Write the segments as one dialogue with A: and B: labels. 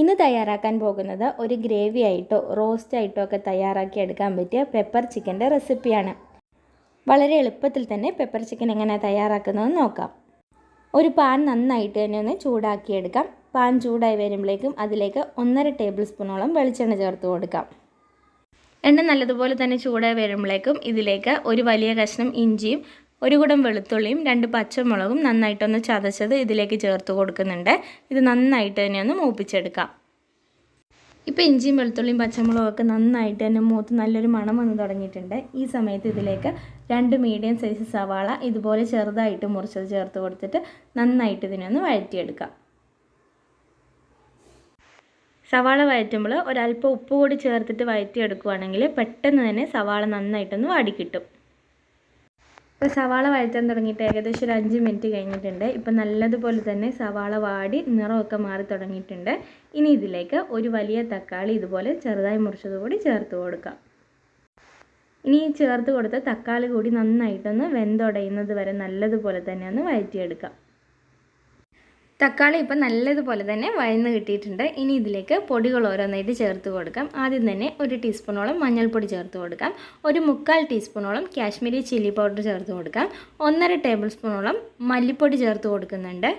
A: ഇന്ന് തയ്യാറാക്കാൻ പോകുന്നത് ഒരു ഗ്രേവി ആയിട്ടോ റോസ്റ്റ് ആയിട്ടോ ഒക്കെ തയ്യാറാക്കി എടുക്കാൻ പറ്റിയ പെപ്പർ ചിക്കൻ്റെ റെസിപ്പിയാണ്. വളരെ എളുപ്പത്തിൽ തന്നെ പെപ്പർ ചിക്കൻ എങ്ങനെ തയ്യാറാക്കുന്നതെന്ന് നോക്കാം. ഒരു പാൻ നന്നായിട്ട് തന്നെ ഒന്ന് ചൂടാക്കിയെടുക്കാം. പാൻ ചൂടായി വരുമ്പോഴേക്കും അതിലേക്ക് 1.5 ടേബിൾ സ്പൂണോളം വെളിച്ചെണ്ണ ചേർത്ത് കൊടുക്കാം. എണ്ണ നല്ലതുപോലെ തന്നെ ചൂടായി വരുമ്പോഴേക്കും ഇതിലേക്ക് ഒരു വലിയ കഷ്ണം ഇഞ്ചിയും 1 കുടം വെളുത്തുള്ളിയും 2 പച്ചമുളകും നന്നായിട്ടൊന്ന് ചതച്ചത് ഇതിലേക്ക് ചേർത്ത് കൊടുക്കുന്നുണ്ട്. ഇത് നന്നായിട്ട് തന്നെ ഒന്ന് മൂപ്പിച്ചെടുക്കാം. ഇപ്പോൾ ഇഞ്ചിയും വെളുത്തുള്ളിയും പച്ചമുളകും ഒക്കെ നന്നായിട്ട് തന്നെ മൂത്ത് നല്ലൊരു മണം വന്ന് തുടങ്ങിയിട്ടുണ്ട്. ഈ സമയത്ത് ഇതിലേക്ക് 2 മീഡിയം സൈസ് സവാള ഇതുപോലെ ചെറുതായിട്ട് മുറിച്ചത് ചേർത്ത് കൊടുത്തിട്ട് നന്നായിട്ട് ഇതിനെ ഒന്ന് വഴറ്റിയെടുക്കാം. സവാള വഴറ്റുമ്പോൾ ഒരല്പം ഉപ്പ് കൂടി ചേർത്തിട്ട് വഴറ്റിയെടുക്കുകയാണെങ്കിൽ പെട്ടെന്ന് തന്നെ സവാള നന്നായിട്ടൊന്ന് വാടിക്കിട്ടും. ഇപ്പോൾ സവാള വഴറ്റാൻ തുടങ്ങിയിട്ട് ഏകദേശം ഒരു 5 മിനിറ്റ് കഴിഞ്ഞിട്ടുണ്ട്. ഇപ്പോൾ നല്ലതുപോലെ തന്നെ സവാള വാടി നിറമൊക്കെ മാറി തുടങ്ങിയിട്ടുണ്ട്. ഇനി ഇതിലേക്ക് ഒരു വലിയ തക്കാളി ഇതുപോലെ ചെറുതായി മുറിച്ചത് കൂടി ചേർത്ത് കൊടുക്കാം. ഇനി ചേർത്ത് കൊടുത്ത തക്കാളി കൂടി നന്നായിട്ടൊന്ന് വെന്തുടയുന്നത് വരെ നല്ലതുപോലെ തന്നെ ഒന്ന് വഴറ്റിയെടുക്കാം. തക്കാളി ഇപ്പം നല്ലതുപോലെ തന്നെ വഴന്ന് കിട്ടിയിട്ടുണ്ട്. ഇനി ഇതിലേക്ക് പൊടികൾ ഓരോന്നായിട്ട് ചേർത്ത് കൊടുക്കാം. ആദ്യം തന്നെ 1 ടീസ്പൂണോളം മഞ്ഞൾപ്പൊടി ചേർത്ത് കൊടുക്കാം. 1/4 ടീസ്പൂണോളം കാശ്മീരി ചില്ലി പൗഡർ ചേർത്ത് കൊടുക്കാം. 1.5 ടേബിൾ സ്പൂണോളം മല്ലിപ്പൊടി ചേർത്ത് കൊടുക്കുന്നുണ്ട്.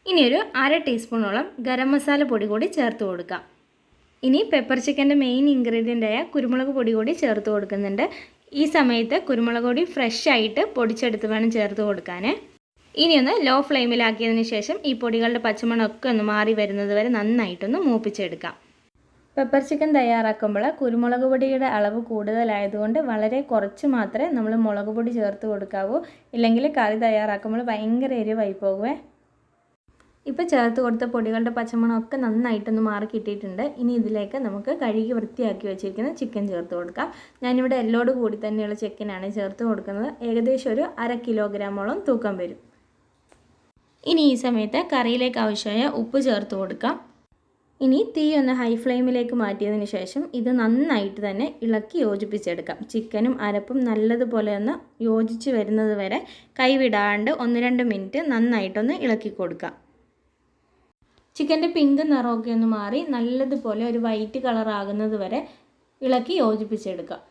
A: ഇനിയൊരു 1/2 ടീസ്പൂണോളം ഗരം മസാല പൊടി കൂടി ചേർത്ത് കൊടുക്കാം. ഇനി പെപ്പർ ചിക്കൻ്റെ മെയിൻ ഇൻഗ്രീഡിയൻ്റായ കുരുമുളക് പൊടി കൂടി ചേർത്ത് കൊടുക്കുന്നുണ്ട്. ഈ സമയത്ത് കുരുമുളക് പൊടി ഫ്രഷ് ആയിട്ട് പൊടിച്ചെടുത്ത് വേണം ചേർത്ത് കൊടുക്കാൻ. ഇനിയൊന്ന് ലോ ഫ്ലെയിമിലാക്കിയതിന് ശേഷം ഈ പൊടികളുടെ പച്ചമണമൊക്കെ ഒന്ന് മാറി വരുന്നത് വരെ നന്നായിട്ടൊന്ന് മൂപ്പിച്ചെടുക്കാം. പെപ്പർ ചിക്കൻ തയ്യാറാക്കുമ്പോൾ കുരുമുളക് പൊടിയുടെ അളവ് കൂടുതലായതുകൊണ്ട് വളരെ കുറച്ച് മാത്രമേ നമ്മൾ മുളക് പൊടി ചേർത്ത് കൊടുക്കാവൂ. ഇല്ലെങ്കിൽ കറി തയ്യാറാക്കുമ്പോൾ ഭയങ്കര എരിവായി പോകുവേ. ഇപ്പോൾ ചേർത്ത് കൊടുത്ത പൊടികളുടെ പച്ചമണമൊക്കെ നന്നായിട്ടൊന്ന് മാറി കിട്ടിയിട്ടുണ്ട്. ഇനി ഇതിലേക്ക് നമുക്ക് കഴുകി വൃത്തിയാക്കി വെച്ചിരിക്കുന്ന ചിക്കൻ ചേർത്ത് കൊടുക്കാം. ഞാനിവിടെ എല്ലോട് കൂടി തന്നെയുള്ള ചിക്കനാണ് ചേർത്ത് കൊടുക്കുന്നത്. ഏകദേശം ഒരു 1/2 കിലോഗ്രാമോളം തൂക്കം വരും. ഇനി ഈ സമയത്ത് കറിയിലേക്ക് ആവശ്യമായ ഉപ്പ് ചേർത്ത് കൊടുക്കാം. ഇനി തീ ഒന്ന് ഹൈ ഫ്ലെയിമിലേക്ക് മാറ്റിയതിന് ശേഷം ഇത് നന്നായിട്ട് തന്നെ ഇളക്കി യോജിപ്പിച്ചെടുക്കാം. ചിക്കനും അരപ്പും നല്ലതുപോലെ ഒന്ന് യോജിച്ച് വരുന്നത് വരെ കൈവിടാണ്ട് 1-2 മിനിറ്റ് നന്നായിട്ടൊന്ന് ഇളക്കി കൊടുക്കാം. ചിക്കൻ്റെ പിങ്ക് നിറമൊക്കെ ഒന്ന് മാറി നല്ലതുപോലെ ഒരു വൈറ്റ് കളറാകുന്നത് വരെ ഇളക്കി യോജിപ്പിച്ചെടുക്കാം.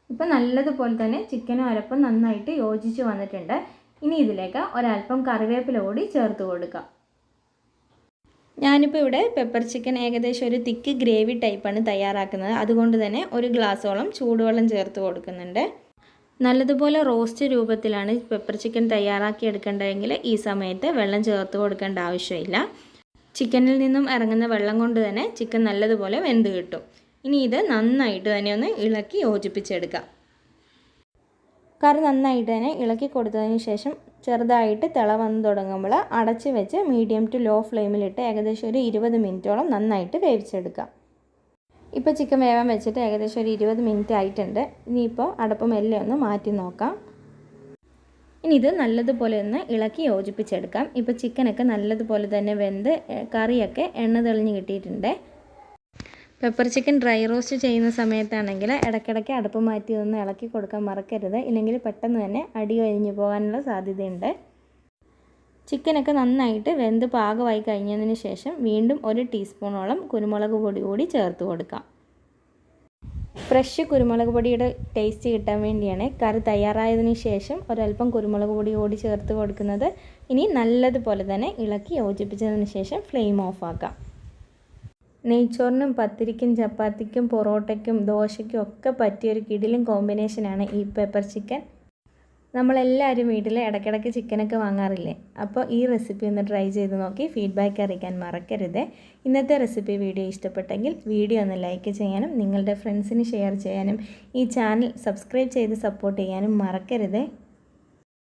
A: ഇപ്പം നല്ലതുപോലെ തന്നെ ചിക്കനും അരപ്പും നന്നായിട്ട് യോജിച്ച് വന്നിട്ടുണ്ട്. ഇനി ഇതിലേക്ക് ഒരല്പം കറിവേപ്പില കൂടി ചേർത്ത് കൊടുക്കാം. ഞാനിപ്പോൾ ഇവിടെ പെപ്പർ ചിക്കൻ ഏകദേശം ഒരു തിക്ക് ഗ്രേവി ടൈപ്പാണ് തയ്യാറാക്കുന്നത്. അതുകൊണ്ട് തന്നെ 1 ഗ്ലാസോളം ചൂടുവെള്ളം ചേർത്ത് കൊടുക്കുന്നുണ്ട്. നല്ലതുപോലെ റോസ്റ്റ് രൂപത്തിലാണ് പെപ്പർ ചിക്കൻ തയ്യാറാക്കി എടുക്കേണ്ടതെങ്കിൽ ഈ സമയത്ത് വെള്ളം ചേർത്ത് കൊടുക്കേണ്ട ആവശ്യമില്ല. ചിക്കനിൽ നിന്നും ഇറങ്ങുന്ന വെള്ളം കൊണ്ട് തന്നെ ചിക്കൻ നല്ലതുപോലെ വെന്ത് കിട്ടും. ഇനി ഇത് നന്നായിട്ട് തന്നെ ഒന്ന് ഇളക്കി യോജിപ്പിച്ചെടുക്കാം. കറി നന്നായിട്ട് തന്നെ ഇളക്കി കൊടുത്തതിന് ശേഷം ചെറുതായിട്ട് തിള വന്ന് തുടങ്ങുമ്പോൾ അടച്ച് വെച്ച് മീഡിയം ടു ലോ ഫ്ലെയിമിലിട്ട് ഏകദേശം ഒരു 20 മിനിറ്റോളം നന്നായിട്ട് വേവിച്ചെടുക്കാം. ഇപ്പോൾ ചിക്കൻ വേവാൻ വെച്ചിട്ട് ഏകദേശം ഒരു 20 മിനിറ്റ് ആയിട്ടുണ്ട്. ഇനിയിപ്പോൾ അടപ്പ് മെല്ലെ ഒന്ന് മാറ്റി നോക്കാം. ഇനി ഇത് നല്ലതുപോലെ ഒന്ന് ഇളക്കി യോജിപ്പിച്ചെടുക്കാം. ഇപ്പോൾ ചിക്കനൊക്കെ നല്ലതുപോലെ തന്നെ വെന്ത് കറിയൊക്കെ എണ്ണ തെളിഞ്ഞ് കിട്ടിയിട്ടുണ്ട്. പെപ്പർ ചിക്കൻ ഡ്രൈ റോസ്റ്റ് ചെയ്യുന്ന സമയത്താണെങ്കിൽ ഇടയ്ക്കിടയ്ക്ക് അടുപ്പ് മാറ്റി ഒന്ന് ഇളക്കി കൊടുക്കാൻ മറക്കരുത്. ഇല്ലെങ്കിൽ പെട്ടെന്ന് തന്നെ അടി കഴിഞ്ഞു പോകാനുള്ള സാധ്യതയുണ്ട്. ചിക്കനൊക്കെ നന്നായിട്ട് വെന്ത് പാകമായി കഴിഞ്ഞതിന് ശേഷം വീണ്ടും 1 ടീസ്പൂണോളം കുരുമുളക് പൊടി കൂടി ചേർത്ത് കൊടുക്കാം. ഫ്രഷ് കുരുമുളക് പൊടിയുടെ ടേസ്റ്റ് കിട്ടാൻ വേണ്ടിയാണ് കറി തയ്യാറായതിനു ശേഷം ഒരല്പം കുരുമുളക് പൊടി കൂടി ചേർത്ത് കൊടുക്കുന്നത്. ഇനി നല്ലതുപോലെ തന്നെ ഇളക്കി യോജിപ്പിച്ചതിന് ശേഷം ഫ്ലെയിം ഓഫ് ആക്കാം. നെയ്ച്ചോറിനും പത്തിരിക്കും ചപ്പാത്തിക്കും പൊറോട്ടയ്ക്കും ദോശയ്ക്കും ഒക്കെ പറ്റിയൊരു കിടിലൻ കോമ്പിനേഷനാണ് ഈ പെപ്പർ ചിക്കൻ. നമ്മളെല്ലാവരും വീട്ടിൽ ഇടയ്ക്കിടയ്ക്ക് ചിക്കനൊക്കെ വാങ്ങാറില്ലേ? അപ്പോൾ ഈ റെസിപ്പി ഒന്ന് ട്രൈ ചെയ്ത് നോക്കി ഫീഡ്ബാക്ക് അറിയിക്കാൻ മറക്കരുത്. ഇന്നത്തെ റെസിപ്പി വീഡിയോ ഇഷ്ടപ്പെട്ടെങ്കിൽ വീഡിയോ ഒന്ന് ലൈക്ക് ചെയ്യാനും നിങ്ങളുടെ ഫ്രണ്ട്സിന് ഷെയർ ചെയ്യാനും ഈ ചാനൽ സബ്സ്ക്രൈബ് ചെയ്ത് സപ്പോർട്ട് ചെയ്യാനും മറക്കരുത്.